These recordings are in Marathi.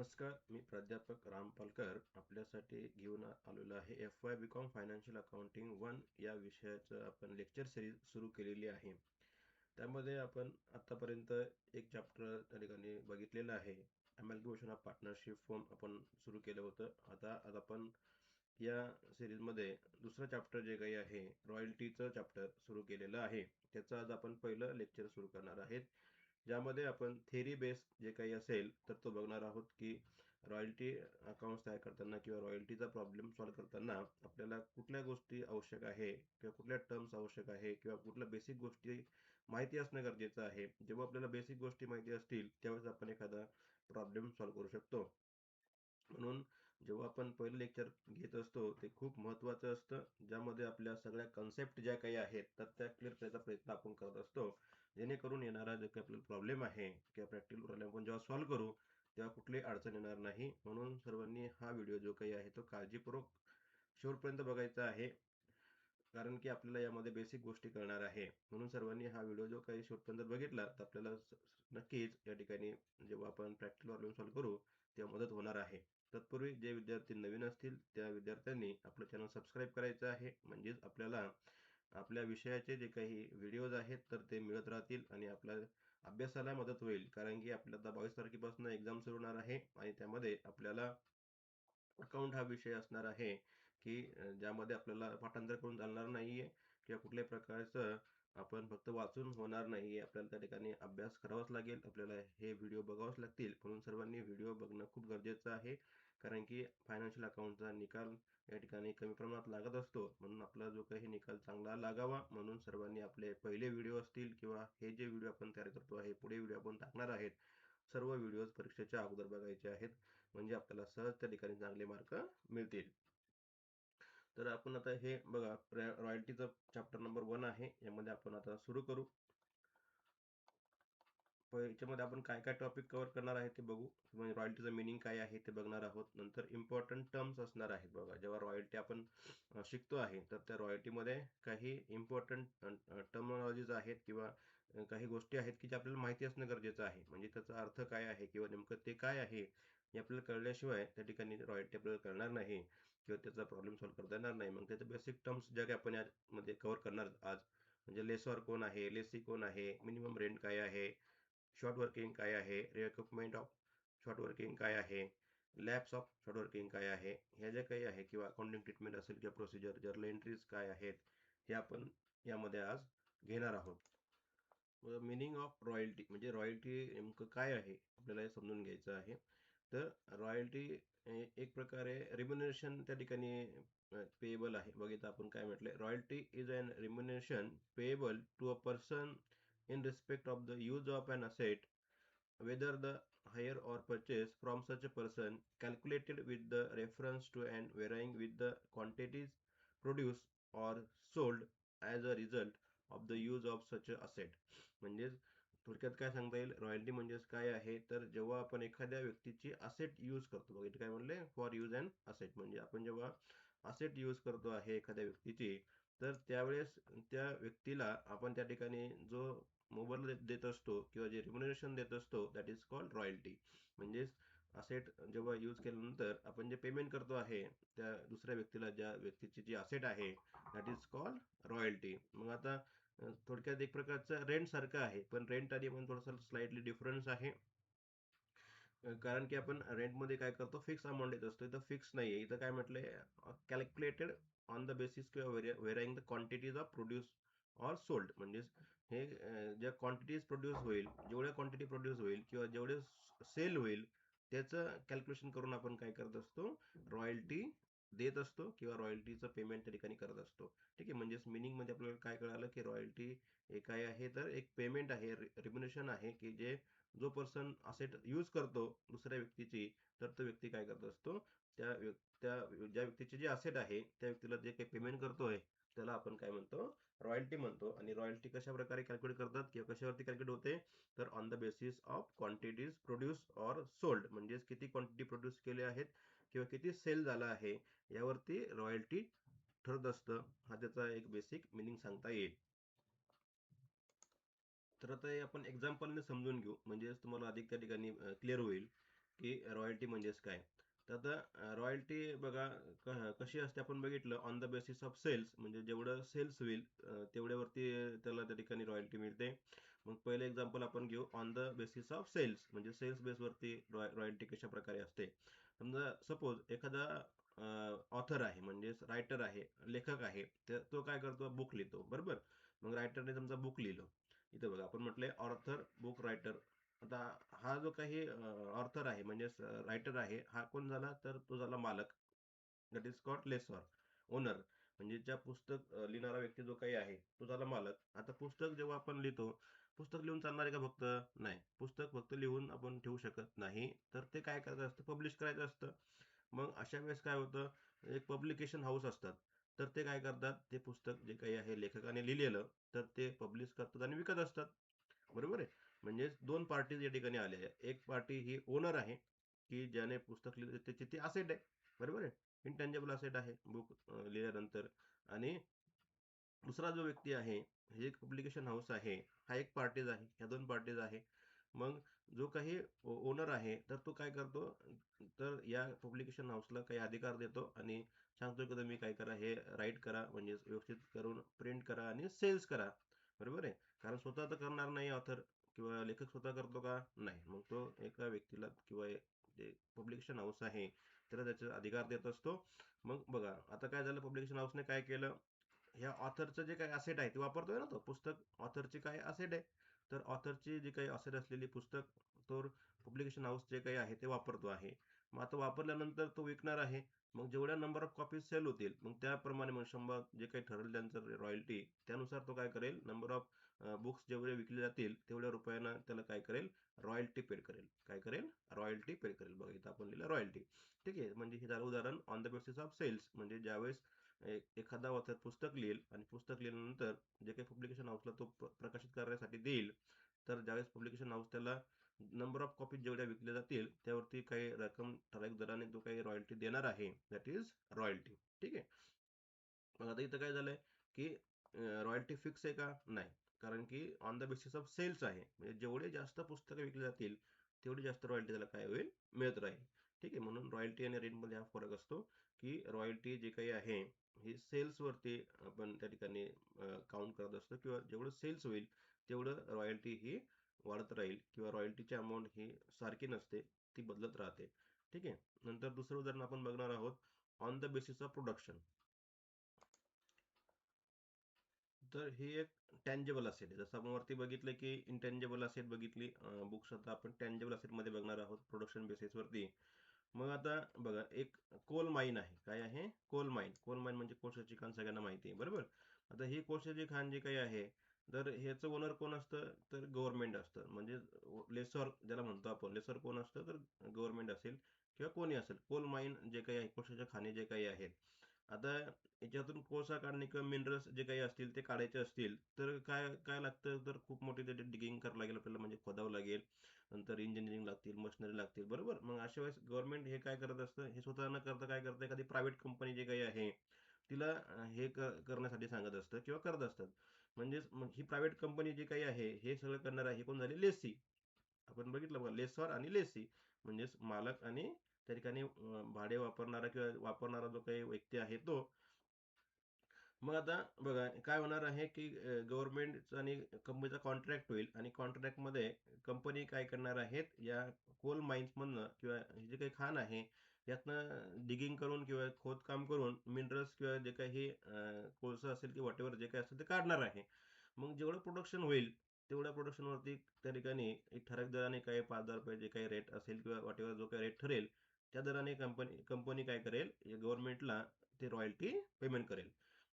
नमस्कार, मी प्राध्यापक राम पालकर आपल्यासाठी घेऊन आलेलो आहे FY BCom फायनान्शियल अकाउंटिंग 1 या विषयाचं आपण लेक्चर सिरीज सुरू केलेली आहे. त्यामध्ये आपण आतापर्यंत एक चॅप्टर त्या ठिकाणी बघितलेलं आहे. अमॅलगमेशन ऑफ पार्टनरशिप फॉर्म आपण सुरू केलं होतं. आता आज आपण या सिरीजमध्ये दुसरं चॅप्टर जे काही आहे रॉयल्टीचं चॅप्टर सुरू केलेलं आहे. त्याचं आज आपण पहिलं लेक्चर सुरू करणार आहेत, ज्यामध्ये आपण थेरी बेस जे काही असेल तर तो बघणार आहोत की रॉयल्टी अकाउंट्स तयार करताना किंवा रॉयल्टीचा प्रॉब्लेम सॉल्व्ह करताना आपल्याला कुठल्या गोष्टी आवश्यक आहे किंवा कुठल्या टर्म्स आवश्यक आहे किंवा कुठल्या बेसिक गोष्टी माहिती असणं गरजेचं आहे. जेव्हा आपल्याला बेसिक गोष्टी माहिती असतील त्यावेळेस आपण एखादा प्रॉब्लेम सॉल्व्ह करू शकतो. म्हणून जेव्हा आपण पहिलं लेक्चर घेत असतो ते खूप महत्त्वाचं असतं, ज्यामध्ये आपल्या सगळ्या कन्सेप्ट ज्या काही आहेत तर त्या क्लिअर करायचा प्रयत्न आपण करत असतो, जेणेकरून येणारा जो काही आपल्याला प्रॉब्लेम आहे किंवा प्रॅक्टिकल प्रॉब्लेम आपण जेव्हा सॉल्व्ह करू तेव्हा कुठलीही अडचण येणार नाही. म्हणून सर्वांनी हा व्हिडिओ जो काही आहे तो काळजीपूर्वक शेवटपर्यंत बघायचा आहे, कारण की आपल्याला यामध्ये बेसिक गोष्टी कळणार आहे. म्हणून सर्वांनी हा व्हिडिओ जो काही शेवटपर्यंत बघितला तर आपल्याला नक्कीच या ठिकाणी जेव्हा आपण प्रॅक्टिकल प्रॉब्लेम सॉल्व्ह करू तेव्हा मदत होणार आहे. तत्पूर्वी जे विद्यार्थी नवीन असतील त्या विद्यार्थ्यांनी आपलं चॅनल सबस्क्राईब करायचं आहे, म्हणजेच आपल्याला आपल्या विषयाचे जे काही व्हिडिओज आहेत तर ते मिळत राहतील आणि आपल्या अभ्यासाला मदत होईल. कारण की आपल्याला 22 तारखेपासून एक्झाम सुरू होणार आहे आणि त्यामध्ये आपल्याला अकाउंट हा विषय असणार आहे की ज्यामध्ये आपल्याला पाठांतर करून चालणार नाहीये किंवा कुठल्याही प्रकारचं आपण फक्त वाचून होणार नाहीये. आपल्याला त्या ठिकाणी अभ्यास करावाच लागेल, आपल्याला हे व्हिडिओ बघावंच लागतील. म्हणून सर्वांनी व्हिडिओ बघणं खूप गरजेचं आहे, कारण की फायनान्शियल अकाउंटचा निकाल या ठिकाणी कमी प्रमाणात लागत असतो. म्हणून आपला जो काही निकाल चांगला लागावा म्हणून सर्वांनी आपले पहिले व्हिडिओ असतील किंवा हे जे व्हिडिओ आपण तयार करतो आहे, पुढे व्हिडिओ आपण टाकणार आहेत, सर्व व्हिडिओज परीक्षेच्या अगोदर बघायचे आहेत, म्हणजे आपल्याला सहज त्या ठिकाणी चांगले मार्क मिळतील. तर आपण आता हे बघा, रॉयल्टीचं चॅप्टर नंबर 1 आहे, यामध्ये आपण आता सुरू करू. याच्यामध्ये आपण काय काय टॉपिक कव्हर करणार आहे ते बघू. म्हणजे रॉयल्टीचं मिनिंग काय आहे ते बघणार आहोत. नंतर इम्पॉर्टंट टर्म्स असणार आहेत. बघा, जेव्हा रॉयल्टी आपण शिकतो आहे तर त्या रॉयल्टीमध्ये काही इम्पॉर्टंट टर्मॉलॉजीज आहेत किंवा काही गोष्टी आहेत की जे आपल्याला माहिती असणं गरजेचं आहे. म्हणजे त्याचा अर्थ काय आहे किंवा नेमकं ते काय आहे हे आपल्याला कळल्याशिवाय त्या ठिकाणी रॉयल्टी आपल्याला कळणार नाही किंवा त्याचा प्रॉब्लेम सॉल्व्ह करता येणार नाही. मग त्याचे बेसिक टर्म्स ज्या काही आपण यामध्ये कव्हर करणार आज, म्हणजे लेसॉर कोण आहे, लेसी कोण आहे, मिनिमम रेंट काय आहे, शॉर्ट वर्किंग काय आहे, रिकमेंड ऑफ शॉर्ट वर्किंग काय आहे, लॅब्स ऑफ शॉर्ट वर्किंग काय आहे, ह्या ज्या काही आहे किंवा अकाउंटिंग ट्रीटमेंट असेल किंवा प्रोसिजर, जर्नल एंट्रीज काय आहेत, हे आपण यामध्ये आज घेणार आहोत. मिनिंग ऑफ रॉयल्टी म्हणजे रॉयल्टी नेमकं काय आहे आपल्याला हे समजून घ्यायचं आहे. तर रॉयल्टी एक प्रकारे रिम्युनरेशन त्या ठिकाणी पेएबल आहे. बघितलं आपण काय म्हटलंय, royalty is an remuneration payable to a person in respect of the use of an asset, whether the hire or purchase from such a person, calculated with the reference to and varying with the quantities produced or sold as a result of the use of such a asset. म्हणजेच थोडक्यात काय सांगता येईल, रॉयल्टी म्हणजेच काय आहे, तर जेव्हा आपण एखाद्या व्यक्तीची असेट यूज करतो, बघा इथे काय म्हणले, फॉर यूज अँड असेट, म्हणजे आपण जेव्हा असेट यूज करतो आहे एखाद्या व्यक्तीची, तर त्यावेळेस त्या व्यक्तीला आपण त्या ठिकाणी जो मोबदला देत असतो किंवा जे रिम्युनरेशन देत असतो दॅट इज कॉल्ड रॉयल्टी. म्हणजेच असेट जेव्हा यूज केल्यानंतर आपण जे पेमेंट करतो आहे त्या दुसऱ्या व्यक्तीला, ज्या व्यक्तीची जी असेट आहे, दॅट इज कॉल्ड रॉयल्टी. मग आता थोडक्यात एक प्रकारचं रेंट सारखं आहे, पण रेंट आणि पण थोडंसं स्लाइटली डिफरन्स आहे. कारण की आपण रेंटमध्ये काय करतो, फिक्स अमाऊंट देत असतो. इथं फिक्स नाही आहे. इथं काय म्हटलंय, कॅल्क्युलेटेड ऑन द बेसिस किंवा varying the quantities of produce or sold. म्हणजेच हे ज्या क्वांटिटीज प्रोड्यूस होईल, जेवढ्या क्वांटिटी प्रोड्यूस होईल किंवा जेवढे सेल होईल त्याचं कॅल्क्युलेशन करून आपण काय करत असतो, रॉयल्टी देत असतो किंवा रॉयल्टीचं पेमेंट त्या ठिकाणी करत असतो. ठीक आहे, म्हणजेच मिनिंगमध्ये आपल्याला काय कळालं की रॉयल्टी हे काय आहे, तर एक पेमेंट आहे, रिम्युनरेशन आहे की जे जो पर्सन असेट यूज करतो दुसऱ्या व्यक्तीची, तर तो व्यक्ती काय करत असतो, त्या ज्या व्यक्तीची जी असेट आहे त्या व्यक्तीला जे काही पेमेंट करतोय त्याला आपण काय म्हणतो, रॉयल्टी म्हणतो. आणि रॉयल्टी कशा प्रकारे कॅल्क्युलेट करतात किंवा कशावरती कॅल्क्युलेट होते, तर on the basis of quantities produce or sold. म्हणजेच किती क्वांटिटी प्रोड्यूस केले आहेत किंवा किती सेल झाला आहे यावरती रॉयल्टी ठरत असतं. हा त्याचा एक बेसिक मिनिंग सांगता येईल. तर आता हे आपण एक्झाम्पलने समजून घेऊ, म्हणजे तुम्हाला अधिक त्या ठिकाणी क्लिअर होईल. की रॉयल्टी म्हणजेच काय. तर आता रॉयल्टी बघा कशी असते आपण बघितलं on the basis of sales, म्हणजे जेवढं सेल्स होईल तेवढ्यावरती त्याला त्या ठिकाणी रॉयल्टी मिळते. मग पहिलं एक्झाम्पल आपण घेऊ on the basis of sales, म्हणजे सेल्स बेसवरती रॉयल्टी कशा प्रकारे असते. समजा सपोज एखादा ऑथर आहे, म्हणजे रायटर आहे, लेखक आहे, तर तो काय करतो, बुक लिहितो बरोबर. मग रायटरने समजा बुक लिहिलं, इथं बघा आपण म्हटलंय ऑर्थर बुक रायटर. आता हा जो काही ऑर्थर आहे म्हणजे रायटर आहे, हा कोण झाला, तर तो झाला मालक. That is called lessor, owner. म्हणजे ज्या पुस्तक लिहिणारा व्यक्ती जो काही आहे तो झाला मालक. आता पुस्तक जेव्हा आपण लिहितो, पुस्तक लिहून चालणार आहे का फक्त? नाही, पुस्तक फक्त लिहून आपण ठेवू शकत नाही, तर ते काय करायचं असतं, पब्लिश करायचं असतं. मग अशा वेळेस काय होतं, एक पब्लिकेशन हाऊस असतात, तर ते काय करतात, ते पुस्तक जे काही आहे लेखकाने लिहिलेलं, तर ते पब्लिश करतात आणि विकत असतात. बरोबर आहे. म्हणजे दोन पार्टीज या ठिकाणी आल्या आहे. एक पार्टी ही ओनर आहे, की ज्याने पुस्तक लिहिलं त्याची ती असेट आहे. बरोबर आहे. इंटेंजेबल असेट आहे बुक लिहिल्यानंतर. आणि दुसरा जो व्यक्ती आहे, हे एक पब्लिकेशन हाऊस आहे, हा एक पार्टीज आहे, ह्या दोन पार्टीज आहे. मग जो काही ओनर आहे, तर तो काय करतो, तर या पब्लिकेशन हाऊसला काही अधिकार देतो आणि सांगतो की तुम्ही काय करा, हे राईट करा, म्हणजे व्यवस्थित करून प्रिंट करा आणि सेल्स करा. बरोबर आहे. कारण स्वतः तर करणार नाही ऑथर, किंवा लेखक स्वतः करतो का? नाही. मग तो एका व्यक्तीला किंवा जे पब्लिकेशन हाऊस आहे त्याला त्याचे अधिकार देत असतो. मग बघा आता काय झालं, पब्लिकेशन हाऊसने काय केलं, ह्या ऑथरचं जे काही असेट आहे ते वापरतोय ना, तो पुस्तक ऑथरची काय असेट आहे, तर ऑथरची जी काही असेट असलेली पुस्तक तो पब्लिकेशन हाऊस जे काही आहे ते वापरतो आहे. मग आता वापरल्यानंतर तो विकणार आहे. मग जेवढ्या नंबर ऑफ कॉपीज सेल होतील, मग त्याप्रमाणे मग 100 जे काही ठरेल त्यांचं रॉयल्टी, त्यानुसार तो काय करेल, नंबर ऑफ बुक्स जेवढे विकले जातील तेवढ्या रुपयांना त्याला काय करेल, रॉयल्टी पेड करेल. काय करेल, रॉयल्टी पेड करेल. बघा इथं आपण लिहिलं रॉयल्टी. ठीक आहे. म्हणजे हे झालं उदाहरण on the basis of sales, म्हणजे ज्यावेळेस एखादा ऑथर पुस्तक लिहिल आणि पुस्तक लिहिल्यानंतर जे काही पब्लिकेशन हाऊसला तो प्रकाशित करण्यासाठी देईल, तर ज्यावेळेस पब्लिकेशन हाऊस त्याला नंबर ऑफ कॉपीज जेवढ्या विकल्या जातील त्यावरती काही रक्कम ठराविक दराने जो काही रॉयल्टी देणार आहे, दॅट इज रॉयल्टी. ठीक आहे. मग आता इथं काय झालंय, की रॉयल्टी फिक्स आहे का? नाही. कारण की on the basis of sales आहे, म्हणजे जेवढे जास्त पुस्तकं विकली जातील तेवढी जास्त रॉयल्टी त्याला काय होईल, मिळत राहील. ठीक आहे. म्हणून रॉयल्टी आणि रेंटमध्ये हा फरक असतो, की रॉयल्टी जे काही आहे ही सेल्सवरती आपण त्या ठिकाणी काउंट करत असतो, किंवा जेवढं सेल्स होईल तेवढं रॉयल्टी ही वाढत राहील, किंवा रॉयल्टीची अमाऊंट ही सारखी नसते, ती बदलत राहते. ठीक आहे. नंतर दुसरं उदाहरण आपण बघणार आहोत, on the basis of production. तर ही एक टँजेबल असेट आहे. जसं आपण वरती बघितलं की इंटेंजेबल असेट बघितली बुक्स, आता आपण टँजेबल असेट मध्ये बघणार आहोत प्रोडक्शन बेसिस वरती. मग आता बघा, एक कोल माईन आहे. काय आहे? कोल माईन. कोल माईन म्हणजे कोळशाची खाण, सगळ्यांना माहिती आहे बरोबर. आता ही कोळशाची खाण जी काही आहे, तर ह्याचं ओनर कोण असतं, तर गव्हर्नमेंट असतं. म्हणजे लेसर ज्याला म्हणतो आपण, लेसर कोण असतं, तर गव्हर्नमेंट असेल किंवा कोणी असेल. कोल माईन जे काही आहे, कोळशाच्या खाणी जे काही आहेत, आता याच्यातून कोळसा काढणे किंवा मिनरल्स जे काही असतील ते काढायचे असतील, तर काय काय लागतं, तर खूप मोठी त्याची डिगिंग करावं लागेल आपल्याला, म्हणजे खोदावं लागेल. नंतर इंजिनिअरिंग लागतील, मशिनरी लागतील बरोबर. मग अशा वेळेस गव्हर्नमेंट हे काय करत असतं, हे स्वतः न करता काय करतं, एखादी प्रायव्हेट कंपनी जे काही आहे तिला हे करण्यासाठी सांगत असतं किंवा करत असतात. म्हणजेच मग ही प्रायव्हेट कंपनी जी काही आहे हे सगळं करणार आहे, कोण झाली, लेसी. आपण बघितलं बघा, लेसॉर आणि लेसी, म्हणजेच मालक आणि त्या ठिकाणी भाडे वापरणारा किंवा वापरणारा जो काही व्यक्ती आहे तो. मग आता बघा काय होणार आहे, की गव्हर्नमेंट आणि कंपनीचा कॉन्ट्रॅक्ट होईल, आणि कॉन्ट्रॅक्टमध्ये कंपनी काय करणार आहेत, या कोल माइन्समधनं किंवा हे जे काही खाण आहे यातनं डिगिंग करून किंवा खोदकाम करून मिनरल्स किंवा जे काही कोळसा असेल किंवा व्हॉटएव्हर जे काही असेल ते काढणार आहे. मग जेवढं प्रोडक्शन होईल तेवढ्या प्रोडक्शनवरती त्या ठिकाणी एक ठराविक दराने काही ₹5,000 जे काही रेट असेल किंवा व्हॉटएव्हर जो काही रेट ठरेल, त्या दराने कंपनी कंपनी काय करेल, गव्हर्नमेंटला ते रॉयल्टी पेमेंट करेल.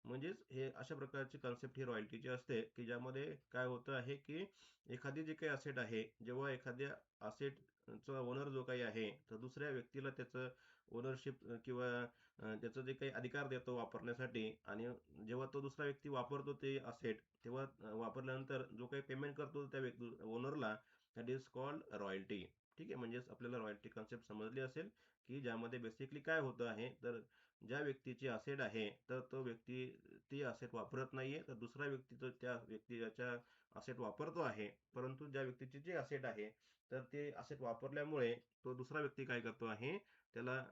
म्हणजेच हे अशा प्रकारची कन्सेप्ट ही रॉयल्टीची असते, की ज्यामध्ये काय होतं आहे, की एखादी जे काही असेट आहे, जेव्हा एखाद्या असेटचा ओनर जो काही आहे, तर दुसऱ्या व्यक्तीला त्याचं ओनरशिप किंवा त्याचं जे काही अधिकार देतो वापरण्यासाठी, आणि जेव्हा तो दुसरा व्यक्ती वापरतो ते असेट, तेव्हा वापरल्यानंतर जो काही पेमेंट करतो त्या व्यक्ती ओनरला, दॅट इज कॉल्ड रॉयल्टी. ठीक आहे. म्हणजेच आपल्याला रॉयल्टी कन्सेप्ट समजली असेल, की ज्यामध्ये बेसिकली काय होतं आहे, तर ज्या व्यक्तीची असेट आहे, तर तो व्यक्ती ती असेट वापरत नाहीये, तर दुसरा व्यक्ती तो त्या व्यक्तीच्या असेट वापरतो आहे. परंतु ज्या व्यक्तीची जी असेट आहे, तर ते असेट वापरल्यामुळे तो दुसरा व्यक्ती काय करतो आहे, त्याला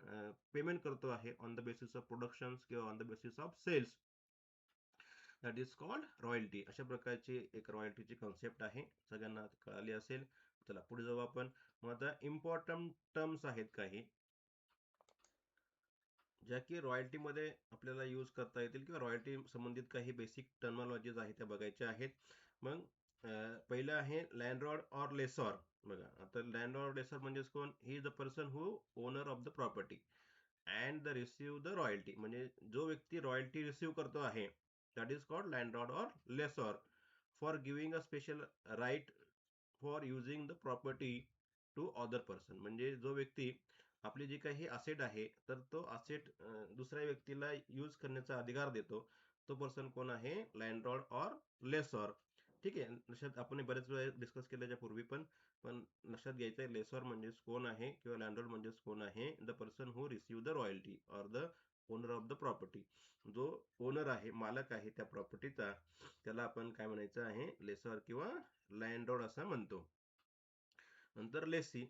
पेमेंट करतो आहे on the basis of productions किंवा on the basis of sales. That is called royalty. अशा प्रकारची एक रॉयल्टीची कन्सेप्ट आहे, सगळ्यांना कळाली असेल. चला पुढे जाऊ आपण. मग आता इम्पॉर्टंट टर्म्स आहेत काही, ज्या की रॉयल्टीमध्ये आपल्याला यूज करता येतील किंवा रॉयल्टी संबंधित काही बेसिक टर्मॉलॉजीज आहेत त्या बघायच्या आहेत. मग पहिलं आहे लँडलॉर्ड ऑर लेसॉर. बघा आता लँडलॉर्ड लेसॉर म्हणजेच कोण? He is the person who owner of the property and the receive the royalty. म्हणजे जो व्यक्ती रॉयल्टी रिसीव्ह करतो आहे, that is called landlord or lessor for giving a special right for using the property to other person. म्हणजे जो व्यक्ती आपली जी काही असेट आहे, तर तो असेट दुसऱ्या व्यक्तीला यूज करण्याचा अधिकार देतो, तो पर्सन कोण आहे? Landlord or lessor. ठीक आहे. लक्षात आपण हे बरेच वेळा डिस्कस केल्याच्या पूर्वी पण पण लक्षात घ्यायचं आहे, लेसॉर म्हणजेच कोण आहे किंवा लँडलॉर्ड म्हणजेच कोण आहे? The person who receive the royalty or the owner of the property. जो ओनर आहे, मालक आहे त्या प्रॉपर्टीचा, त्याला आपण काय म्हणायचं आहे? लेसॉर किंवा लँडलॉर्ड असं म्हणतो. नंतर लेसी.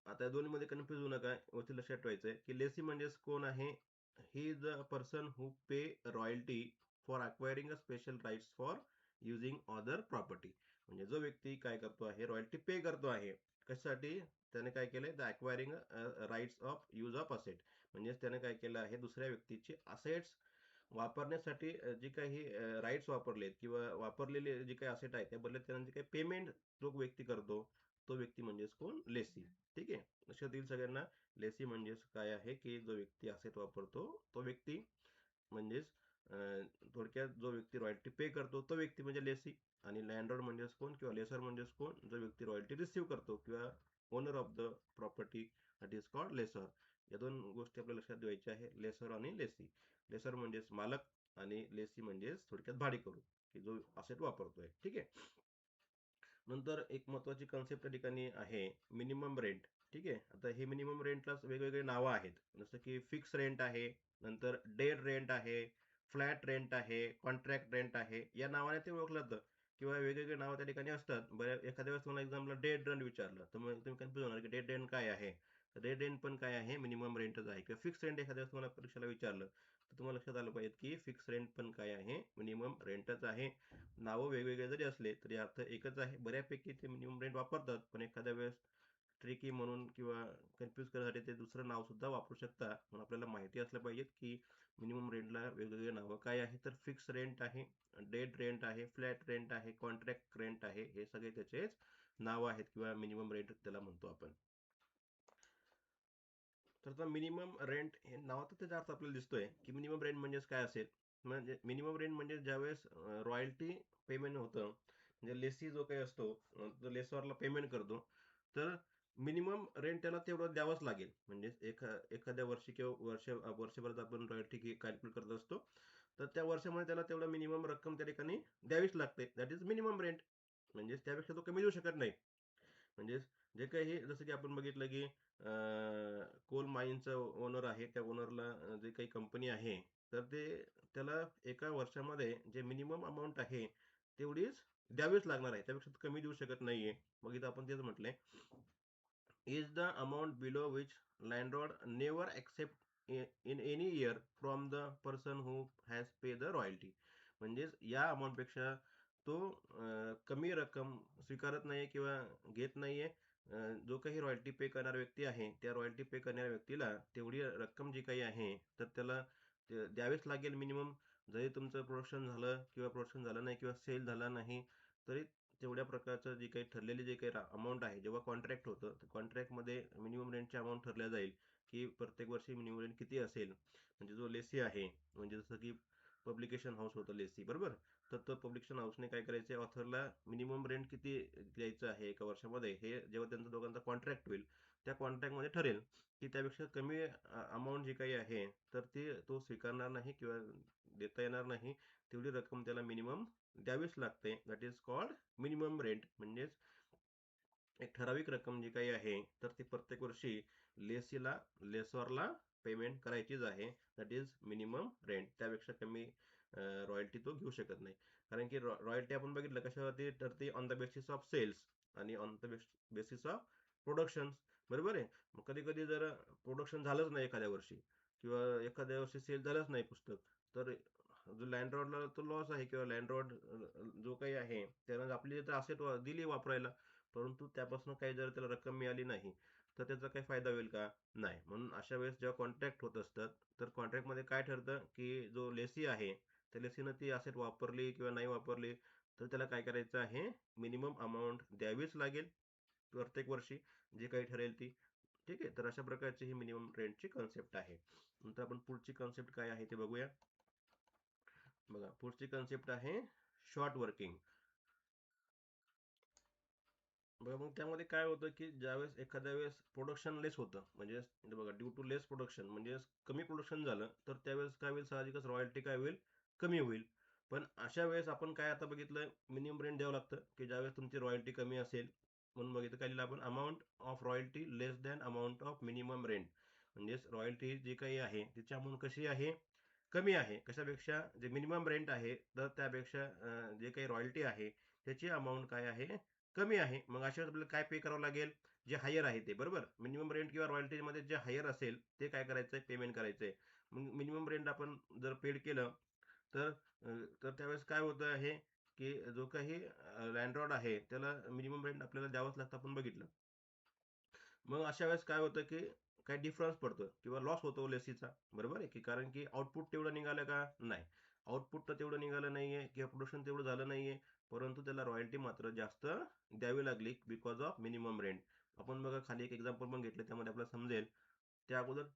आता या दोन्हीमध्ये कन्फ्युज होऊ नका. वरती लक्षात ठेवायचं आहे, की लेसी म्हणजेच कोण आहे? He is a person who pay royalty for acquiring a special rights for using other property. म्हणजे जो व्यक्ती काय करतो आहे? रॉयल्टी पे करतो आहे. कशासाठी? त्याने काय केलंय? The acquiring rights of use of asset. म्हणजेच त्याने काय केलं आहे? दुसऱ्या व्यक्तीची असेट्स वापरण्यासाठी जी काही राईट्स वापरलेत किंवा वापरलेले जे काही असेट आहे, त्या बदल्यात त्यानं जे काही पेमेंट जो व्यक्ती करतो, तो व्यक्ती म्हणजेच कोण? लेसी. ठीक आहे. लक्षात येईल सगळ्यांना. लेसी म्हणजेच काय आहे, की जो व्यक्ती असेट वापरतो तो व्यक्ती. म्हणजेच थोडक्यात जो व्यक्ती रॉयल्टी पे करतो तो व्यक्ती म्हणजे लेसी. आणि लँडलॉर्ड म्हणजेच कोण किंवा लेसर म्हणजेच कोण? जो व्यक्ती रॉयल्टी रिसीव्ह करतो किंवा owner of the property, that is called lessor. या दोन गोष्टी आपल्या लक्षात ठेवायच्या आहे, लेसर आणि लेसी. लेसर म्हणजेच मालक आणि लेसी म्हणजेच थोडक्यात भाडेकरू, की जो असेट वापरतोय. ठीक आहे. नंतर एक महत्वाची कन्सेप्ट त्या ठिकाणी आहे, मिनिमम रेंट. ठीक आहे. आता हे मिनिमम रेंटला वेगवेगळे नावं आहेत. जसं की फिक्स रेंट आहे, नंतर डेड रेंट आहे, फ्लॅट रेंट आहे, कॉन्ट्रॅक्ट रेंट आहे. या नावाने ते ओळखलं जातं किंवा वेगवेगळे नावं त्या ठिकाणी असतात. बऱ्या एखाद्या वेळेस तुम्हाला एक्झामला डेड रेंट विचारलं, तर मग तुम्ही कन्फ्युज होणार की डेड रेंट काय आहे? डेड रेंट पण काय आहे? मिनिमम रेंटच आहे. किंवा फिक्स रेंट एखाद्या वेळेस तुम्हाला परीक्षेला विचारलं, तर तुम्हाला लक्षात आलं पाहिजे की फिक्स रेंट पण काय आहे? मिनिमम रेंटच आहे. नावं वेगवेगळे जरी असले तरी अर्थ एकच आहे. बऱ्यापैकी ते मिनिमम रेंट वापरतात, पण एखाद्या वेळेस ट्रिकी म्हणून किंवा कन्फ्यूज करण्यासाठी ते दुसरं नाव सुद्धा वापरू शकता. म्हणून आपल्याला माहिती असलं पाहिजे की मिनिमम रेंटला वेगवेगळे नावं काय आहे. तर फिक्स रेंट आहे, डेड रेंट आहे, फ्लॅट रेंट आहे, कॉन्ट्रॅक्ट रेंट आहे. हे सगळे त्याचेच नावं आहेत किंवा मिनिमम रेंट त्याला म्हणतो आपण. तर आता मिनिमम रेंट हे नावात त्याचा अर्थ आपल्याला दिसतोय की मिनिमम रेंट म्हणजेच काय असेल. म्हणजे मिनिमम रेंट म्हणजे ज्यावेळेस रॉयल्टी पेमेंट होतं, म्हणजे लेसी जो काही असतो, तो लेसरला पेमेंट करतो, तर मिनिमम रेंट त्याला तेवढं द्यावंच लागेल. म्हणजे एखाद्या वर्षी किंवा वर्षभरात आपण रॉयल्टी कॅल्क्युलेट करत असतो, तर त्या वर्षामध्ये त्याला तेवढं मिनिमम रक्कम त्या ठिकाणी द्यावीच लागते. That is minimum rent. म्हणजेच त्यापेक्षा तो कमी देऊ शकत नाही. म्हणजे जे काही जसं की आपण बघितलं की कोल माईनचा ओनर आहे, त्या ओनरला जे काही कंपनी आहे, तर ते त्याला एका वर्षामध्ये जे मिनिमम अमाऊंट आहे तेवढीच द्यावीच लागणार आहे. त्यापेक्षा तो कमी देऊ शकत नाहीये. मग इथं आपण तेच म्हटलंय, is the amount below which landlord never accept in any year from the person who has paid the royalty. म्हणजेच या अमाऊंट पेक्षा तो कमी रक्कम स्वीकारत नाही किंवा घेत नाहीये. जो काही रॉयल्टी पे करणारा व्यक्ती आहे, त्या रॉयल्टी पे करणाऱ्या व्यक्तीला तेवढी रक्कम जी काही आहे, तर त्याला द्यावीच लागेल मिनिमम. जरी तुमचं प्रोडक्शन झालं किंवा प्रोडक्शन झालं नाही किंवा सेल झाला नाही, तरी तेवढ्या प्रकारचं जी काही ठरलेली जी काही अमाऊंट आहे, जेव्हा कॉन्ट्रॅक्ट होतं, तर कॉन्ट्रॅक्टमध्ये मिनिमम रेंटची अमाऊंट ठरल्या जाईल, की प्रत्येक वर्षी मिनिमम रेंट किती असेल. म्हणजे जो लेसी आहे, म्हणजे जसं की पब्लिकेशन हाऊस होतं लेसी, बरोबर? तर तो पब्लिकेशन हाऊसने काय करायचं, ऑथरला मिनिमम रेंट किती द्यायचं आहे एका वर्षामध्ये, हे जेव्हा त्यांचा दोघांचा कॉन्ट्रॅक्ट होईल, त्या कॉन्ट्रॅक्टमध्ये ठरेल की त्यापेक्षा कमी अमाऊंट जी काही आहे, तर ती तो स्वीकारणार नाही किंवा देता येणार नाही. तेवढी रक्कम त्याला मिनिमम द्यावीच लागते. That is called minimum rent. म्हणजेच एक ठराविक रक्कम जी काही आहे तर ती प्रत्येक वर्षी लेसरला पेमेंट करायचीच आहे. That is minimum rent. त्यापेक्षा कमी रॉयल्टी तो घेऊ शकत नाही. कारण की रॉयल्टी आपण बघितलं कशावरती तर ती on the basis of sales आणि on the basis of production. बरोबर आहे. मग कधी कधी जर प्रोडक्शन झालंच नाही एखाद्या वर्षी किंवा एखाद्या वर्षी सेल झालंच नाही पुस्तक, तर जो लँडलॉर्डला तो लॉस आहे किंवा लँडलॉर्ड जो काही आहे त्यानं आपली तर असेट दिली वापरायला, परंतु त्यापासून काही जर त्याला रक्कम मिळाली नाही तर त्याचा काही फायदा होईल का? नाही. म्हणून अशा वेळेस जेव्हा कॉन्ट्रॅक्ट होत असतात तर कॉन्ट्रॅक्टमध्ये काय ठरतं की जो लेसी आहे त्या लेसीनं ती असेट वापरली किंवा नाही वापरली तर त्याला काय करायचं आहे, मिनिमम अमाऊंट द्यावीच लागेल प्रत्येक वर्षी, जे काही ठरेल ती. ठीक आहे. तर अशा प्रकारची ही मिनिमम रेंटची कन्सेप्ट आहे. नंतर आपण पुढची कन्सेप्ट काय आहे ते बघूया. बघा, पुढची कन्सेप्ट आहे शॉर्ट वर्किंग. बघा, मग त्यामध्ये काय होतं की ज्यावेळेस एखाद्या वेळेस प्रोडक्शन लेस होतं, म्हणजे बघा, ड्यू टू लेस प्रोडक्शन म्हणजे कमी प्रोडक्शन झालं तर त्यावेळेस काय होईल, साहजिकच रॉयल्टी काय होईल, कमी होईल. पण अशा वेळेस आपण काय आता बघितलं, मिनिमम रेंट द्यावं लागतं की ज्यावेळेस तुमची रॉयल्टी कमी असेल. म्हणून बघितलं काय लिहिलं आपण, amount of royalty less than amount of minimum rent. म्हणजेच रॉयल्टी जी काही आहे तिची अमाऊंट कशी आहे, कमी आहे. कशापेक्षा, जे मिनिमम रेंट आहे तर त्यापेक्षा जे काही रॉयल्टी आहे त्याची अमाऊंट काय आहे, कमी आहे. मग अशा वेळेस आपल्याला काय पे करावं लागेल, जे हायर आहे ते. बरोबर, मिनिमम रेंट किंवा रॉयल्टीमध्ये जे हायर असेल ते काय करायचंय, पेमेंट करायचंय. मग मिनिमम रेंट आपण जर पेड केलं तर तर त्यावेळेस काय होतं आहे की जो काही लँडलॉर्ड आहे त्याला मिनिमम रेंट आपल्याला द्यावंच लागतं, आपण बघितलं. मग अशा वेळेस काय होतं की काही डिफरन्स पडतो किंवा लॉस होतो लेसीचा. बरोबर आहे की, कारण की आउटपुट तेवढं निघालं का, नाही. आउटपुट तर तेवढं निघालं नाहीये किंवा प्रोडक्शन तेवढं झालं नाहीये, परंतु त्याला रॉयल्टी मात्र जास्त द्यावी लागली बिकॉज ऑफ मिनिमम रेंट. आपण बघा खाली एक एक्झाम्पल पण घेतलं, त्यामध्ये आपल्याला समजेल. त्या अगोदर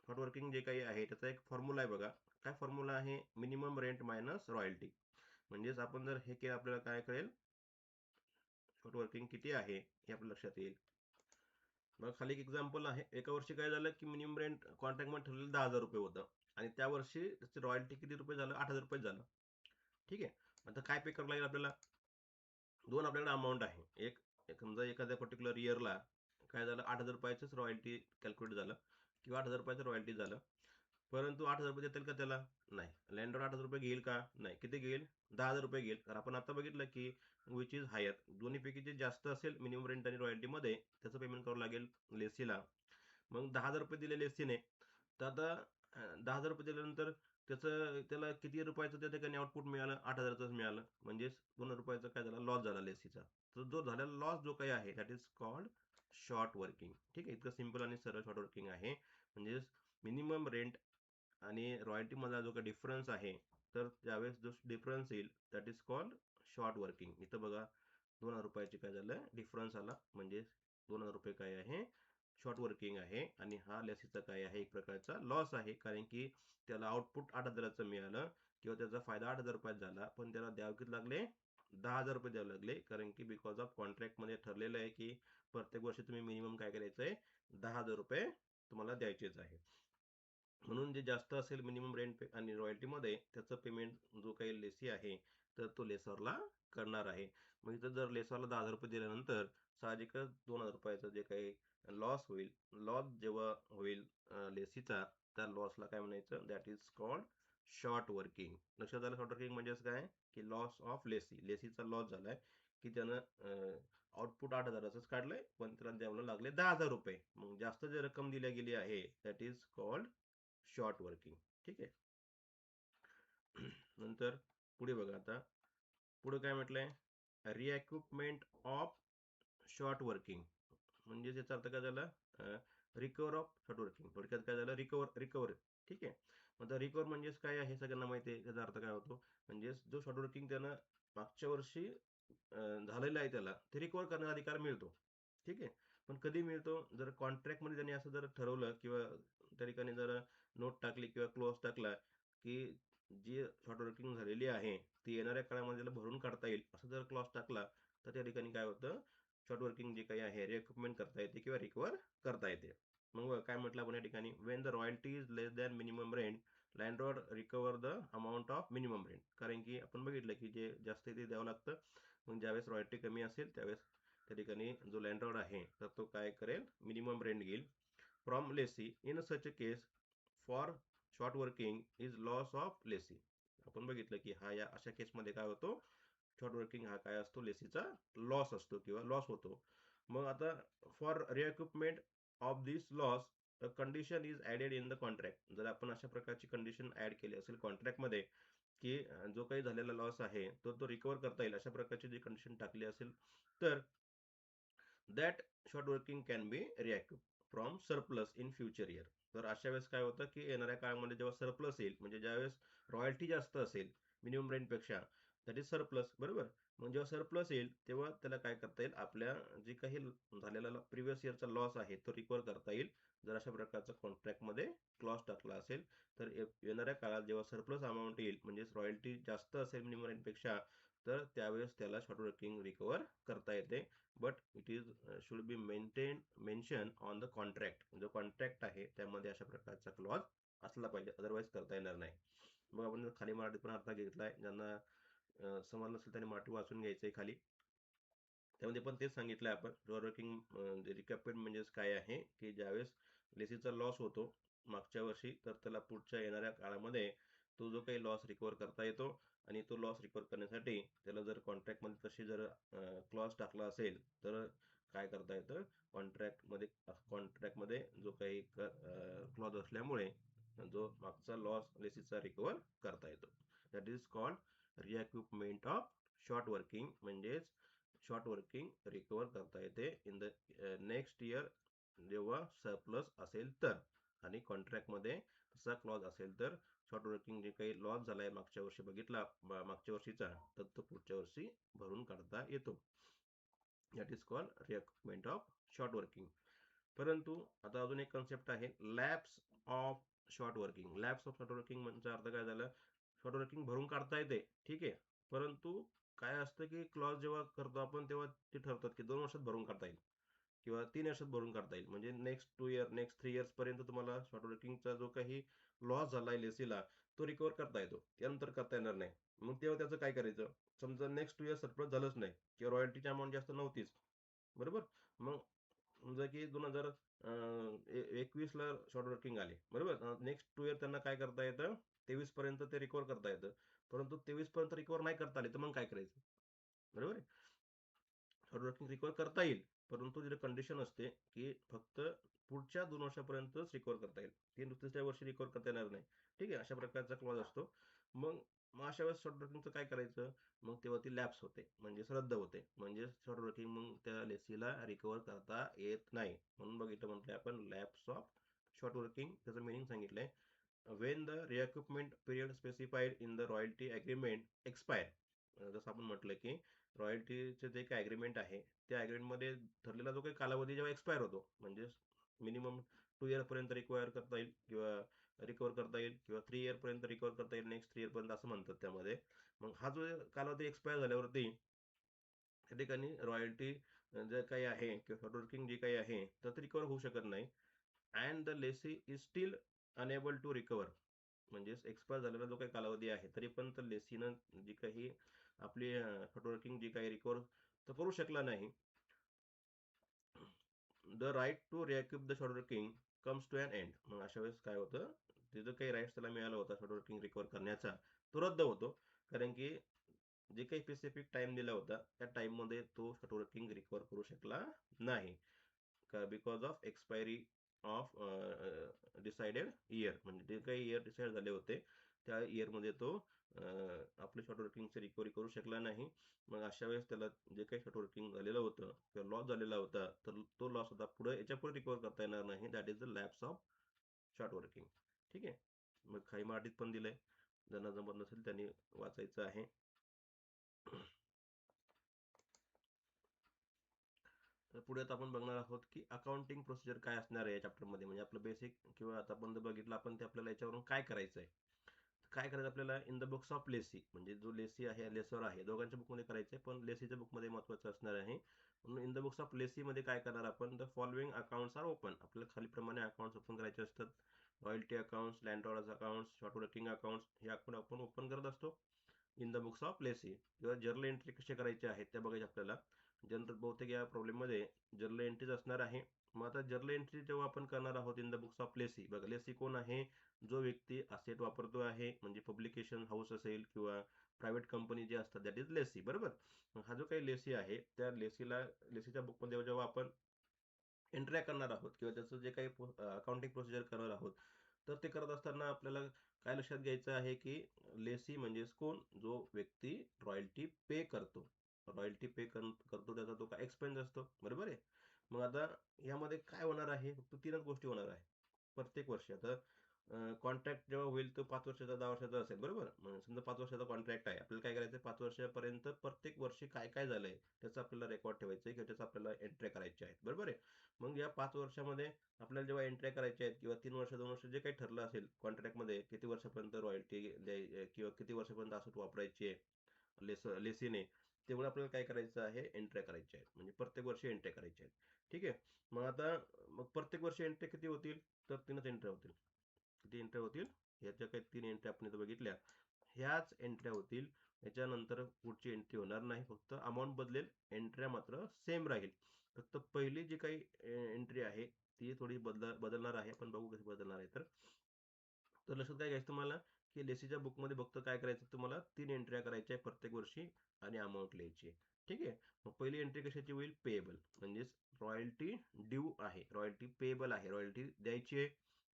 शॉर्ट वर्किंग जे काही आहे त्याचा एक फॉर्म्युला आहे बघा. काय फॉर्म्युला आहे, मिनिमम रेंट मायनस रॉयल्टी. म्हणजेच आपण जर हे केलं आपल्याला काय कळेल, शॉर्ट वर्किंग किती आहे हे आपल्या लक्षात येईल. मग खाली एक एक्झाम्पल आहे. एका वर्षी काय झालं की मिनिमम रेंट कॉन्ट्रॅक्टमध्ये ठरलेलं 10,000 रुपये होतं आणि त्या वर्षी त्याची रॉयल्टी किती रुपये झालं, 8,000 रुपये झालं. ठीक आहे. आता काय पे करावं लागेल आपल्याला, दोन आपल्याकडे अमाऊंट आहे. एक समजा एखाद्या पर्टिक्युलर इयरला काय झालं, 8,000 रुपयाचंच रॉयल्टी कॅल्क्युलेट झालं किंवा 8,000 रुपयाचं रॉयल्टी झालं. परंतु 8,000 रुपये देतील का त्याला, नाही. लँडवर 8,000 रुपये घेईल का, नाही. किती घेईल, 10,000 रुपये घेईल. तर आपण आता बघितलं की विच इज हायर, दोन्हीपैकी जे जास्त असेल मिनिमम रेंट आणि रॉयल्टीमध्ये त्याचं पेमेंट करावं लागेल लेसीला. मग 10,000 रुपये दिले लेसीने, तर आता 10,000 रुपये दिल्यानंतर त्याला किती रुपयाचं त्या ठिकाणी आउटपुट मिळालं, 8,000च मिळालं. म्हणजेच 2,000 रुपयाचा काय झाला, लॉस झाला लेसीचा. तर जो झालेला लॉस जो काही आहे that is called short working. ठीक आहे. इतकं सिंपल आणि सरळ शॉर्ट वर्किंग आहे. म्हणजेच मिनिमम रेंट आणि रॉयल्टी मधला जो काही डिफरन्स आहे, तर त्यावेळेस जो डिफरन्स येईल that is called short working. इथं बघा, 2,000 रुपयाची काय झालं, डिफरन्स आला. म्हणजे 2,000 रुपये काय आहे, शॉर्ट वर्किंग आहे. आणि हा लसीचा काय आहे, एक प्रकारचा लॉस आहे, कारण की त्याला आउटपुट 8,000चं मिळालं किंवा त्याचा फायदा 8,000 रुपयात झाला, पण त्याला द्यावे किती लागले, 10,000 रुपये द्यावे लागले. कारण की बिकॉज ऑफ कॉन्ट्रॅक्टमध्ये ठरलेलं आहे की प्रत्येक वर्षी तुम्ही मिनिमम काय करायचंय, 10,000 रुपये तुम्हाला द्यायचेच आहे. म्हणून जे जास्त असेल मिनिमम रेंट आणि रॉयल्टीमध्ये त्याचं पेमेंट जो काही लेसी आहे तर तो लेसरला करणार आहे. मग इथं जर लेसरला 10,000 रुपये दिल्यानंतर साहजिकच 2,000 रुपयाचं जे काही लॉस होईल, लॉस जेव्हा होईल लेसीचा, त्या लॉसला काय म्हणायचं, that is called short working. लक्षात आलं, शॉर्ट वर्किंग म्हणजेच काय की लॉस ऑफ लेसीचा लॉस झालाय की त्यानं आउटपुट 8,000चंच काढलंय पण त्याला द्यावं लागले 10,000 रुपये. मग जास्त जे रक्कम दिल्या गेली आहे that is called short working. ठीक आहे. नंतर पुढे बघा, आता पुढे काय म्हटलंय, रिएक्युपमेंट ऑफ शॉर्ट वर्किंग. म्हणजे त्याचा अर्थ काय झाला, रिकवर ऑफ शॉर्ट वर्किंग. थोडक्यात काय झालं, रिकवर. ठीक आहे. आता रिकवर म्हणजेच काय आहे, सगळ्यांना माहिती आहे त्याचा अर्थ काय होतो. म्हणजेच जो शॉर्ट वर्किंग त्यानं मागच्या वर्षी झालेलं आहे त्याला ते रिकवर करण्याचा अधिकार मिळतो. ठीक आहे. पण कधी मिळतो, जर कॉन्ट्रॅक्टमध्ये त्यांनी असं जर ठरवलं किंवा त्या ठिकाणी जर नोट टाकली किंवा क्लॉज टाकला की जी शॉर्ट वर्किंग झालेली आहे ती येणाऱ्या काळामध्ये त्याला भरून काढता येईल, असं जर क्लॉज टाकला तर त्या ठिकाणी काय होतं, शॉर्ट वर्किंग जे काही आहे रिकमेंड करता येते किंवा रिकवर करता येते. मग काय म्हटलं आपण या ठिकाणी, Wien the royalty is less than minimum rent landlord recover the amount of minimum rent. कारण की आपण बघितलं की जे जास्त ते द्यावं लागतं. मग ज्यावेळेस रॉयल्टी कमी असेल त्यावेळेस त्या ठिकाणी जो लँडलॉर्ड आहे तर तो काय करेल, मिनिमम रेंट घेईल from lessee. In such a case for short working is loss of lessee. आपण बघितलं की हा या अशा केसमध्ये काय होतो, शॉर्ट वर्किंग हा काय असतो, लेसीचा लॉस असतो किंवा लॉस होतो. मग आता for recoupment of this loss condition is added in the contract. जर आपण अशा प्रकारची कंडिशन ॲड केली असेल कॉन्ट्रॅक्टमध्ये की जो काही झालेला लॉस आहे तो रिकवर करता येईल, अशा प्रकारची जी कंडिशन टाकली असेल, तर that short working can be reactive from surplus in future year. तर अशा वेळेस काय होतं की येणाऱ्या काळामध्ये जेव्हा सरप्लस येईल, म्हणजे ज्यावेळेस रॉयल्टी जास्त असेल मिनिमम रेंटपेक्षा, दॅट इज सरप्लस, बरोबर. मग जेव्हा सरप्लस येईल तेव्हा त्याला काय करता येईल, आपल्या जे काही झालेला प्रिव्हियस इयरचा लॉस आहे तो रिकवर करता येईल, जर अशा प्रकारचा कॉन्ट्रॅक्टमध्ये क्लॉज टाकला असेल. तर येणाऱ्या काळात जेव्हा सरप्लस अमाऊंट येईल, म्हणजेच रॉयल्टी जास्त असेल मिनिमम रेंटपेक्षा, तर त्यावेळेस त्याला शॉर्ट वर्किंग रिकवर करता येते. But it is should be mention on the contract. जो कॉन्ट्रॅक्ट आहे त्यामध्ये अशा प्रकारचा क्लॉज असला पाहिजे, अदरवाईज करता येणार नाही. मग आपण खाली मराठीत पण अर्थ घेतलाय, ज्यांना समजलं नसेल त्यांनी मराठी वाचून घ्यायचंय खाली. त्यामध्ये पण तेच सांगितलंय आपण, वर्किंग रिकॅपेड म्हणजेच काय आहे की ज्यावेळेस लेसीचा लॉस होतो मागच्या वर्षी, तर त्याला पुढच्या येणाऱ्या काळामध्ये तो जो काही लॉस रिकवर करता येतो. आणि तो लॉस रिकवर करण्यासाठी त्याला जर कॉन्ट्रॅक्टमध्ये तशी जर क्लॉज टाकला असेल, तर काय करता येतं, कॉन्ट्रॅक्टमध्ये जो काही क्लॉज असल्यामुळे जो मागचा लॉस लेसीचा रिकवर करता येतो. That is called recoupment of short working. म्हणजेच शॉर्ट वर्किंग रिकवर करता येते इन द नेक्स्ट इयर, जेव्हा सरप्लस असेल तर. आणि कॉन्ट्रॅक्टमध्ये तसा क्लॉज असेल तर शॉर्ट वर्किंग जे काही लॉस झालाय मागच्या वर्षी बघितला मागच्या वर्षीचा, तर तो पुढच्या वर्षी भरून काढता येतो. That is called recoupment of short working. परंतु आता अजून एक कन्सेप्ट आहे, lapse of short working. Lapse of short working म्हणजे अर्थ काय झालं, शॉर्ट वर्किंग भरून काढता येते, ठीक आहे, परंतु काय असतं की क्लॉज जेव्हा करतो आपण तेव्हा ते ठरतात की 2 वर्षात भरून काढता येईल किंवा 3 वर्षात भरून काढता येईल. म्हणजे नेक्स्ट 2 इयर, नेक्स्ट 3 इयर्स पर्यंत तुम्हाला शॉर्ट वर्किंगचा जो काही लॉस झालाय लेसीला तो रिकवर करता येतो, त्यानंतर करता येणार नाही. मग तेव्हा त्याचं काय करायचं, समजा नेक्स्ट 2 इयर्स सरप्लस झालंच नाही किंवा रॉयल्टीची अमाऊंट जास्त नव्हतीच, बरोबर. मग समजा की 2021ला शॉर्ट वर्किंग आले, बरोबर. नेक्स्ट 2 इयर त्यांना काय करता येतं, 23 पर्यंत ते रिकवर करता येतं. परंतु 23 पर्यंत रिकवर नाही करता आले तर मग काय करायचं, बरोबर आहे. शॉर्ट वर्किंग रिकवर करता येईल, परंतु तिथे कंडिशन असते की फक्त पुढच्या 2 वर्षापर्यंतच रिकवर करता येईल, ते दुसऱ्या वर्षी रिकवर करता येणार नाही, ठीक आहे. अशा प्रकारचा क्लॉज असतो. मग मग अशा वेळेस शॉर्ट वर्किंगचं काय करायचं, मग तेव्हा ती लॅप्स होते, म्हणजेच रद्द होते. म्हणजे शॉर्ट वर्किंग मग त्या लेसीला रिकवर करता येत नाही. म्हणून बघितलं म्हटलंय आपण लॅप्स ऑफ शॉर्ट वर्किंग. त्याचं मिनिंग सांगितलंय, when the recoupment period specified in the royalty agreement expire. जसं आपण म्हटलं की रॉयल्टीचे जे काही अग्रीमेंट आहे त्या अग्रीमेंटमध्ये ठरलेला जो काही कालावधी जेव्हा एक्सपायर होतो, म्हणजे मिनिमम 2 इयर पर्यंत रिक्वायर करता येईल किंवा रिकवर करता येईल किंवा 3 इयर पर्यंत रिकवर करता येईल, नेक्स्ट 3 इयर पर्यंत असं म्हणतात त्यामध्ये. मग हा जो कालावधी एक्सपायर झाल्यावरती त्या ठिकाणी रॉयल्टी जे काही आहे किंवा शॉर्ट वर्किंग जे काही आहे तर ते रिकवर होऊ शकत नाही. And the lessee is still unable to recover. म्हणजेच एक्सपायर झालेला जो काही कालावधी आहे तरी पण तर लेसीनं जी काही आपली शॉर्ट वर्किंग जी काही रिकवर तर करू शकला नाही, the right to recoup the short working comes to an end. मग अशा वेळेस काय होतं, ते जो काही राईट्स त्याला मिळाला होता शॉर्ट वर्किंग रिकवर करण्याचा तो रद्द होतो. कारण की जे काही स्पेसिफिक टाइम दिला होता त्या टाइममध्ये तो शॉर्ट वर्किंग रिकवर करू शकला नाही, because of expiry of decided year. म्हणजे जे काही इयर डिसाईड झाले होते त्या इयरमध्ये तो आपले शॉर्ट वर्किंगची रिकव्हरी करू शकला नाही. मग अशा वेळेस त्याला जे काही शॉर्ट वर्किंग झालेलं होतं किंवा लॉस झालेला होता तर तो लॉस होता पुढे याच्या पुढे रिकवर करता येणार नाही. That is the lapse of short working, ठीक आहे. मग काही मराठीत पण दिलंय, ज्यांना जमत नसेल त्यांनी वाचायचं आहे. तर पुढे आता आपण बघणार आहोत की अकाउंटिंग प्रोसिजर काय असणार आहे या चॅप्टरमध्ये. म्हणजे आपलं बेसिक किंवा आता आपण जर बघितलं आपण ते आपल्याला याच्यावरून काय करायचं आहे. काय करायचं आपल्याला, in the books of Lacey, म्हणजे जो लेसी आहे लेसर आहे दोघांच्या बुकमध्ये करायचं आहे, पण लेसीच्या बुकमध्ये महत्त्वाचं असणार आहे. म्हणून इन द बुक्स ऑफ लेसीमध्ये काय करणार आपण, the following accounts are open. आपल्याला खालीप्रमाणे अकाउंट्स ओपन करायचे असतात. Royalty accounts, landlord accounts, short working accounts हे अकाउंट आपण ओपन करत असतो in the books of lessee. किंवा जर्नल एंट्री कसे करायचे आहेत त्या बघायचे आपल्याला. जनरल बहुतेक या प्रॉब्लेममध्ये जर्नल एंट्रीज असणार आहे. मग आता जर्नल एंट्री जेव्हा आपण करणार आहोत in the books of Lacey, बघा लेसी कोण आहे? जो व्यक्ती असेट वापरतो आहे, म्हणजे पब्लिकेशन हाऊस असेल किंवा प्रायव्हेट कंपनी जे असतात, दॅट इज लेसी, बरोबर. मग हा जो काही लेसी आहे, त्या लेसीच्या बुकमध्ये जेव्हा आपण एंट्र्या करणार आहोत किंवा त्याचं जे काही अकाउंटिंग प्रोसिजर करणार आहोत, तर ते करत असताना आपल्याला काय लक्षात घ्यायचं आहे की लेसी म्हणजेच कोण? जो व्यक्ती रॉयल्टी पे करतो. रॉयल्टी पे करतो त्याचा तो काय एक्सपेन्स असतो, बरोबर आहे. मग आता यामध्ये काय होणार आहे? फक्त तीनच गोष्टी होणार आहे प्रत्येक वर्षी. आता कॉन्ट्रॅक्ट जेव्हा होईल तो 5 वर्षाचा 10 वर्षाचा असेल, बरोबर. मग समजा 5 वर्षाचा कॉन्ट्रॅक्ट आहे, आपल्याला काय करायचं? 5 वर्षापर्यंत प्रत्येक वर्षी काय काय झालंय त्याचं आपल्याला रेकॉर्ड ठेवायचं आहे किंवा त्याचं आपल्याला एंट्री करायची आहेत, बरोबर आहे. मग या 5 वर्षामध्ये आपल्याला जेव्हा एंट्री करायच्या आहेत किंवा 3 वर्ष 2 वर्ष जे काही ठरलं असेल कॉन्ट्रॅक्टमध्ये, किती वर्षापर्यंत रॉयल्टी किंवा किती वर्षापर्यंत असत वापरायची आहे लेसीने, तेवढं आपल्याला काय करायचं आहे? एंट्री करायच्या आहेत, म्हणजे प्रत्येक वर्षी एंट्री करायच्या आहेत. ठीक आहे. मग आता मग प्रत्येक वर्षी एंट्री किती होतील? तर 3च एंट्री होतील. किती एंट्री होतील? ह्याच्या काही 3 एंट्री आपण इथं बघितल्या, ह्याच एंट्र्या होतील. याच्यानंतर पुढची एंट्री होणार नाही, फक्त अमाऊंट बदलेल, एंट्र्या मात्र सेम राहील. फक्त पहिली जी काही एंट्री आहे ती थोडी बदलणार आहे. आपण बघू कशी बदलणार आहे. तर लक्षात काय घ्यायचं तुम्हाला, की लेसीच्या बुकमध्ये फक्त काय करायचं, तुम्हाला 3 एंट्र्या करायच्या आहे प्रत्येक वर्षी आणि अमाऊंट लिहायची आहे. ठीक आहे. मग पहिली एंट्री कशाची होईल? पेएबल, म्हणजेच रॉयल्टी ड्यू आहे, रॉयल्टी पेएबल आहे, रॉयल्टी द्यायची आहे.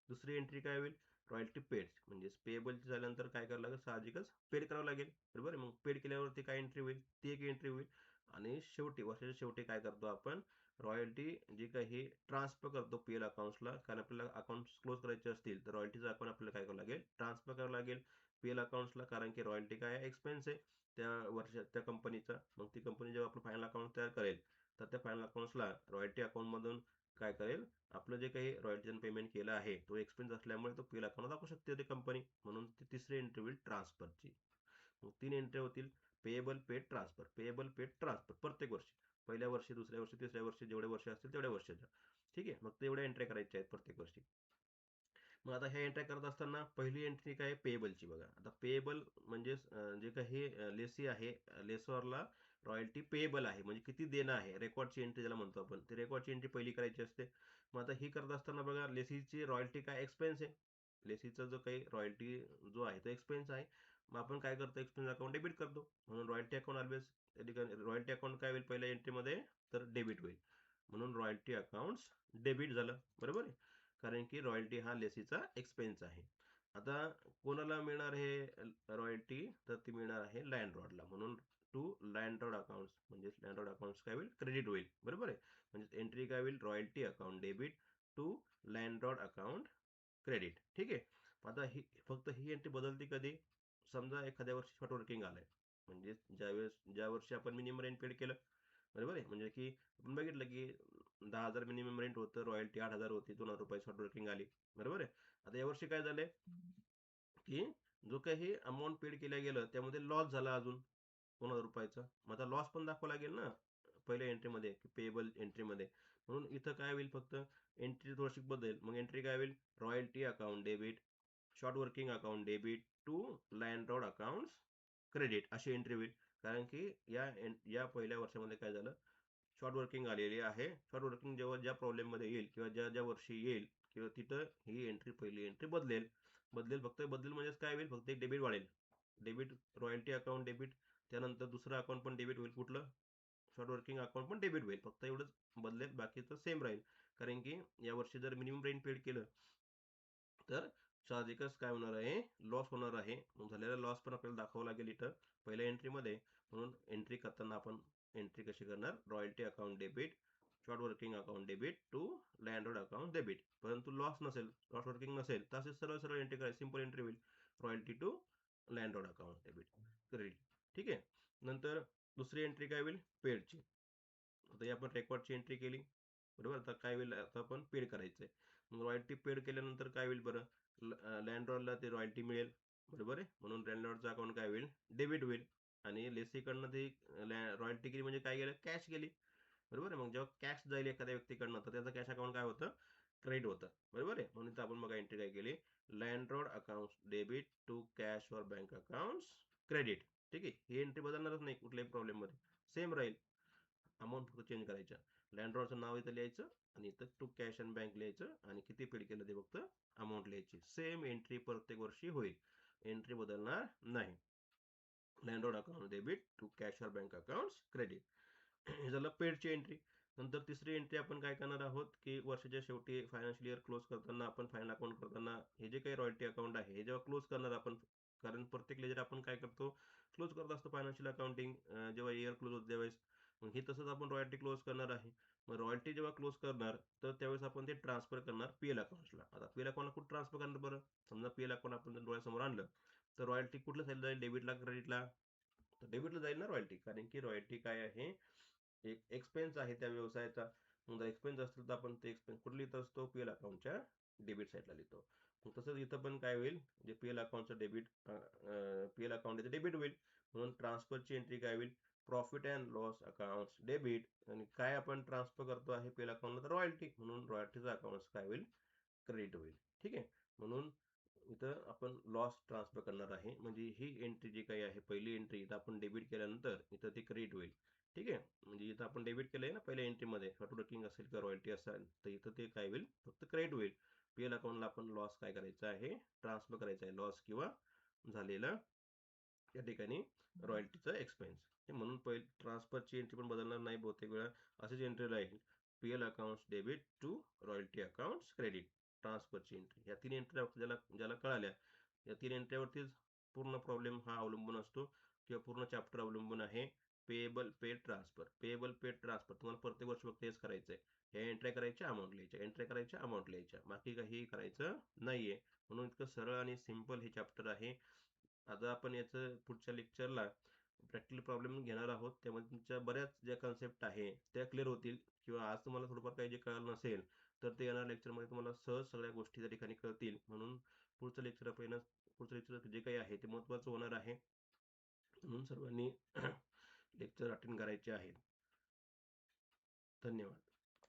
दुसरी एंट्री काय होईल? रॉयल्टी पेड, म्हणजेच पेएबलची झाल्यानंतर काय करावं लागेल? साहजिकच पेड करावं लागेल, बरोबर आहे. मग पेड केल्यावरती काय एंट्री होईल? ती एक एंट्री होईल. आणि शेवटी वर्षाच्या शेवटी काय करतो आपण? रॉयल्टी जी काही ट्रान्सफर करतो पीएल अकाउंट्सला, कारण आपल्याला अकाउंट्स क्लोज करायचे असतील तर रॉयल्टीचा अकाउंट आपल्याला काय करावं लागेल? ट्रान्सफर करावं लागेल पीएल अकाउंट्सला, कारण की रॉयल्टी काय आहे? एक्सपेन्स आहे त्या वर्षात त्या कंपनीचा. मग ती कंपनी जेव्हा आपलं फायनल अकाउंट तयार करेल, तर त्या फायनल अकाउंट्सला रॉयल्टी अकाउंटमधून काय करेल? आपलं जे काही रॉयल्टीचं पेमेंट केलं आहे तो एक्सपेन्स असल्यामुळे तो पीएल अकाउंट दाखवू शकते ती कंपनी, म्हणून ती तिसरी एंट्री होईल ट्रान्सफरची. मग 3 एंट्री होतील: payable, paid, transfer. Payable, paid, transfer प्रत्येक वर्षी, पहिल्या वर्षी, दुसऱ्या वर्षी, तिसऱ्या वर्षी, जेवढे वर्ष असतील तेवढ्या वर्षाच्या. ठीक आहे. मग तेवढ्या एंट्री करायच्या आहेत प्रत्येक वर्षी. मग आता ह्या एंट्री करत असताना पहिली एंट्री काय? पेएबलची. बघा आता पेएबल म्हणजे जे काही लेसी आहे, लेसॉरला रॉयल्टी पेएबल आहे, म्हणजे किती देणं आहे, रेकॉर्डची एंट्री ज्याला म्हणतो आपण, ती रेकॉर्डची एंट्री पहिली करायची असते. मग आता ही करत असताना बघा, लेसीची रॉयल्टी काय? एक्सपेन्स आहे. लेसीचा जो काही रॉयल्टी जो आहे तो एक्सपेन्स आहे. मग आपण काय करतो? एक्सपेन्स अकाउंट डेबिट करतो, म्हणून रॉयल्टी अकाउंट ऑलवेज त्या ठिकाणी रॉयल्टी अकाउंट काय होईल पहिल्या एंट्रीमध्ये? तर डेबिट होईल. म्हणून रॉयल्टी अकाउंट्स डेबिट झालं, बरोबर आहे. कारण की रॉयल्टी हा लेसीचा एक्सपेन्स आहे. आता कोणाला मिळणार हे रॉयल्टी? तर ती मिळणार आहे लँडलॉर्डला, म्हणून टू लँडलॉर्ड अकाउंट्स, म्हणजे लँडलॉर्ड अकाउंट्स काय होईल? क्रेडिट होईल, बरोबर आहे. म्हणजे एंट्री काय होईल? Royalty account debit to landlord account credit. ठीक आहे. आता फक्त ही एंट्री बदलते कधी? समजा एखाद्या वर्षी शॉर्ट वर्किंग आलंय, म्हणजे ज्या वर्षी आपण मिनिमम रेंट पेड केलं, बरोबर आहे. म्हणजे की आपण बघितलं की 10,000 मिनिमम रेंट होतं, रॉयल्टी 8,000 होती, 2,000 रुपये शॉर्ट वर्किंग आली, बरोबर आहे. आता यावर्षी काय झालंय की जो काही अमाऊंट पेड केल्या गेलं त्यामध्ये लॉस झाला अजून 2,000 रुपयाचा. मग आता लॉस पण दाखवा लागेल ना पहिल्या एंट्रीमध्ये, पेएबल एंट्रीमध्ये. म्हणून इथं काय होईल? फक्त एंट्री थोडीशी बदलेल. मग एंट्री काय होईल? Royalty account debit, short working account debit to landlord accounts credit, अशी एंट्री होईल. कारण की या पहिल्या वर्षामध्ये काय झालं? शॉर्ट वर्किंग आलेली आहे. शॉर्ट वर्किंग जेव्हा ज्या प्रॉब्लेममध्ये येईल किंवा ज्या ज्या वर्षी येईल किंवा तिथं ही एंट्री, पहिली एंट्री बदलेल. फक्त बदलेल म्हणजेच काय होईल? फक्त एक डेबिट वाढेल. डेबिट, रॉयल्टी अकाउंट डेबिट, त्यानंतर दुसरं अकाउंट पण डेबिट होईल. कुठलं? शॉर्ट वर्किंग अकाउंट पण डेबिट होईल. फक्त एवढंच बदलेल, बाकीचं सेम राहील. कारण की यावर्षी जर मिनिमम रेंट पेड केलं तर साहजिकच काय होणार आहे? लॉस होणार आहे. मग झालेला लॉस पण आपल्याला दाखवावा लागेल इथं पहिल्या एंट्रीमध्ये. म्हणून एंट्री करताना आपण एंट्री कशी करणार? Royalty account debit, short working account debit to landlord account debit. परंतु लॉस नसेल, शॉर्ट वर्किंग नसेल, तर असे सरळ सरळ एंट्री करायची, सिंपल एंट्री होईल royalty to landlord account debit credit. ठीक आहे. नंतर दुसरी एंट्री काय होईल? पेडची. आता ही आपण रेकॉर्डची एंट्री केली, बरोबर. आता काय होईल? आता आपण पेड करायचंय. मग रॉयल्टी पेड केल्यानंतर काय होईल बरं? लँडलॉर्डला ते रॉयल्टी मिळेल, बरोबर आहे. म्हणून लँडलॉर्डचं अकाउंट काय होईल? डेबिट होईल. आणि लेसीकडनं ती रॉयल्टी गेली म्हणजे काय गेलं? कॅश गेली, बरोबर आहे. मग जेव्हा कॅश जाईल एखाद्या व्यक्तीकडनं तर त्याचं कॅश अकाउंट काय होतं? क्रेडिट होतं, बरोबर आहे. म्हणून इथं आपण बघा एंट्री काय केली? Landlord account debit to cash और बँक अकाउंट्स क्रेडिट. ठीक आहे. ही एंट्री बदलणारच नाही कुठल्याही प्रॉब्लेममध्ये, सेम राहील. अमाऊंट फक्त चेंज करायच्या. लँडलॉर्डचं नाव इथं लिहायचं आणि इथं टू कॅश अँड बँक लिहायचं आणि किती पेड केलं ते फक्त अमाऊंट लिहायची. सेम एंट्री प्रत्येक वर्षी होईल. एंट्री बदलणार नाही. Landlord account debit to cash or bank account credit. हे झालं पेडची एंट्री. नंतर तिसरी एंट्री आपण काय करणार आहोत की वर्षाच्या शेवटी फायनान्शियल इयर क्लोज करताना आपण फायनल अकाउंट करताना हे जे काही रॉयल्टी अकाउंट आहे हे जेव्हा क्लोज करणार आपण, कारण प्रत्येक लेजर आपण काय करतो, क्लोज करत असतो फायनान्शियल अकाउंटिंग जेव्हा इयर क्लोज होते त्यावेळेस. मग हे तसंच आपण रॉयल्टी क्लोज करणार आहे. मग रॉयल्टी जेव्हा क्लोज करणार तर त्यावेळेस आपण ते ट्रान्सफर करणार पीएल अकाउंटला. आता पीएल अकाउंटला कुठं ट्रान्सफर करणार बरं? समजा पीएल अकाउंट आपण जर डोळ्यासमोर आणलं तर रॉयल्टी कुठल्या साईडला जाईल, डेबिटला क्रेडिटला? तर डेबिटला जाईल ना रॉयल्टी, कारण की रॉयल्टी काय आहे, एक एक्सपेन्स आहे त्या व्यवसायाचा. मग जर एक्सपेन्स असतील तर आपण ते एक्सपेन्स कुठे लिहित असतो, पीएल अकाउंटच्या डेबिट साईडला लिहितो. मग तसंच इथं पण काय होईल, जे पीएल अकाउंटचं डेबिट, पीएल अकाउंट डेबिट होईल. म्हणून ट्रान्सफरची एंट्री काय होईल, profit and loss account debit. आणि काय आपण ट्रान्सफर करतो आहे पीएल अकाउंटला, तर रॉयल्टी, म्हणून रॉयल्टीचा अकाउंट काय होईल, क्रेडिट होईल. ठीक आहे. म्हणून इथं आपण लॉस ट्रान्सफर करणार आहे, म्हणजे ही एंट्री जी काही आहे पहिली एंट्री इथं आपण डेबिट केल्यानंतर इथं ती क्रेडिट होईल. ठीक आहे. म्हणजे इथं आपण डेबिट केलंय ना पहिल्या एंट्रीमध्ये, ऑटो असेल किंवा रॉयल्टी असेल, तर इथं ते काय होईल, फक्त क्रेडिट होईल. पीएल अकाउंटला आपण लॉस काय करायचा आहे, ट्रान्सफर करायचा आहे, लॉस किंवा झालेला या ठिकाणी रॉयल्टीचा एक्सपेन्स. म्हणून पहिले ट्रान्सफरची एंट्री पण बदलणार नाही बहुतेक वेळा, अशीच एंट्री राहील, PL account debit to royalty account credit. ट्रान्सफरची एंट्री, या तीन एंट्री ज्याला ज्याला कळाल्या, या तीन एंट्रीवरतीच पूर्ण प्रॉब्लेम हा अवलंबून असतो किंवा पूर्ण चॅप्टर अवलंबून आहे. Payable paid transfer, payable paid transfer तुम्हाला प्रत्येक वर्षी फक्त हेच करायचं आहे. ह्या एंट्री करायच्या, अमाऊंट लिहायच्या, एंट्री करायच्या, अमाऊंट लिहायच्या, बाकी काही करायचं नाहीये. म्हणून इतकं सरळ आणि सिंपल हे चॅप्टर आहे. आता आपण याचं पुढच्या लेक्चरला प्रॅक्टिकल प्रॉब्लेम घेणार आहोत. त्यामध्ये तुमच्या बऱ्याच ज्या कन्सेप्ट आहे त्या क्लिअर होतील, किंवा आज तुम्हाला थोडंफार काही जे कळालं नसेल तर ते येणाऱ्या लेक्चरमध्ये तुम्हाला सहज सगळ्या गोष्टी त्या ठिकाणी कळतील. म्हणून पुढचं लेक्चर जे काही आहे ते महत्त्वाचं होणार आहे. म्हणून सर्वांनी लेक्चर अटेंड करायचे आहेत. धन्यवाद.